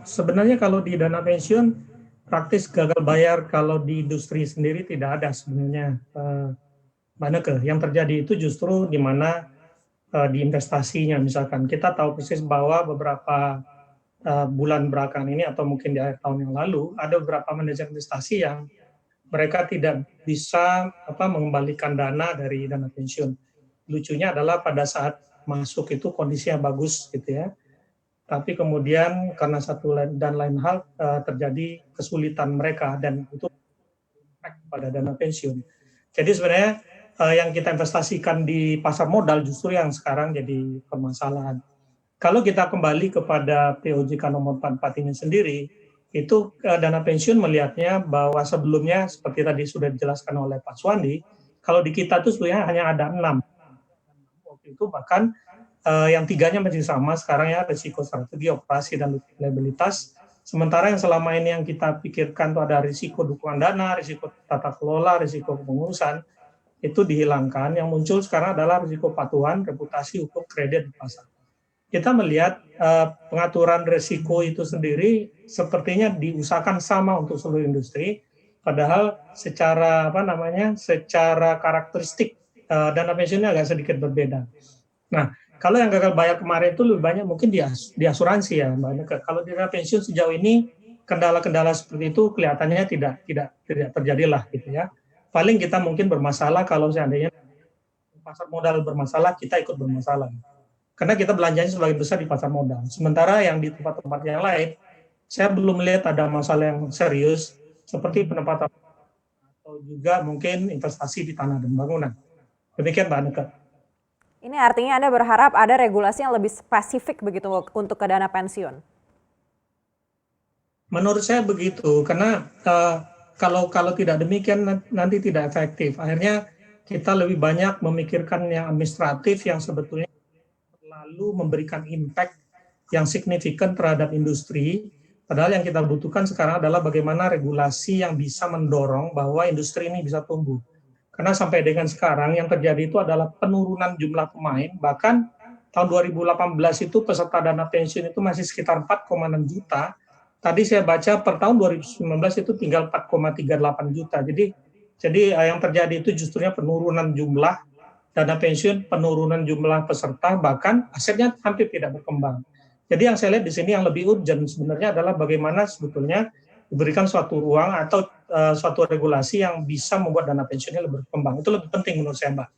sebenarnya kalau di dana pensiun praktis gagal bayar kalau di industri sendiri tidak ada sebenarnya, Mbak Neke. Yang terjadi itu justru di mana di investasinya. Misalkan kita tahu persis bahwa beberapa bulan belakangan ini atau mungkin di akhir tahun yang lalu ada beberapa manajer investasi yang mereka tidak bisa mengembalikan dana dari dana pensiun. Lucunya adalah pada saat masuk itu kondisinya bagus gitu ya. Tapi kemudian karena satu dan lain hal terjadi kesulitan mereka dan itu pada dana pensiun. Jadi sebenarnya yang kita investasikan di pasar modal justru yang sekarang jadi permasalahan. Kalau kita kembali kepada POJK nomor 44 ini sendiri, itu dana pensiun melihatnya bahwa sebelumnya seperti tadi sudah dijelaskan oleh Pak Suwandi, kalau di kita itu sebenarnya hanya ada 6. Waktu itu bahkan yang 3-nya masih sama sekarang ya, risiko strategi, operasi, dan liabilitas. Sementara yang selama ini yang kita pikirkan itu ada risiko dukungan dana, risiko tata kelola, risiko pengurusan, itu dihilangkan. Yang muncul sekarang adalah risiko patuhan, reputasi, hukum, kredit di pasar. Kita melihat pengaturan risiko itu sendiri sepertinya diusahakan sama untuk seluruh industri, padahal secara secara karakteristik dana pensiunnya agak sedikit berbeda. Nah, kalau yang gagal bayar kemarin itu lebih banyak mungkin di asuransi ya, Mbak Neke. Kalau di dana pensiun sejauh ini kendala-kendala seperti itu kelihatannya tidak terjadilah gitu ya. Paling kita mungkin bermasalah kalau seandainya pasar modal bermasalah, kita ikut bermasalah. Karena kita belanjanya sebagian besar di pasar modal. Sementara yang di tempat-tempat yang lain, saya belum melihat ada masalah yang serius seperti penempatan atau juga mungkin investasi di tanah dan bangunan. Demikian Mbak Neke. Ini artinya Anda berharap ada regulasi yang lebih spesifik begitu untuk ke dana pensiun? Menurut saya begitu, karena kalau tidak demikian nanti tidak efektif. Akhirnya kita lebih banyak memikirkan yang administratif yang sebetulnya lalu memberikan impact yang signifikan terhadap industri, padahal yang kita butuhkan sekarang adalah bagaimana regulasi yang bisa mendorong bahwa industri ini bisa tumbuh. Karena sampai dengan sekarang yang terjadi itu adalah penurunan jumlah pemain, bahkan tahun 2018 itu peserta dana pensiun itu masih sekitar 4,6 juta, tadi saya baca per tahun 2019 itu tinggal 4,38 juta, jadi yang terjadi itu justrunya penurunan jumlah dana pensiun, penurunan jumlah peserta, bahkan asetnya hampir tidak berkembang. Jadi yang saya lihat di sini yang lebih urgent sebenarnya adalah bagaimana sebetulnya diberikan suatu ruang atau suatu regulasi yang bisa membuat dana pensiunnya lebih berkembang. Itu lebih penting menurut saya, Mbak.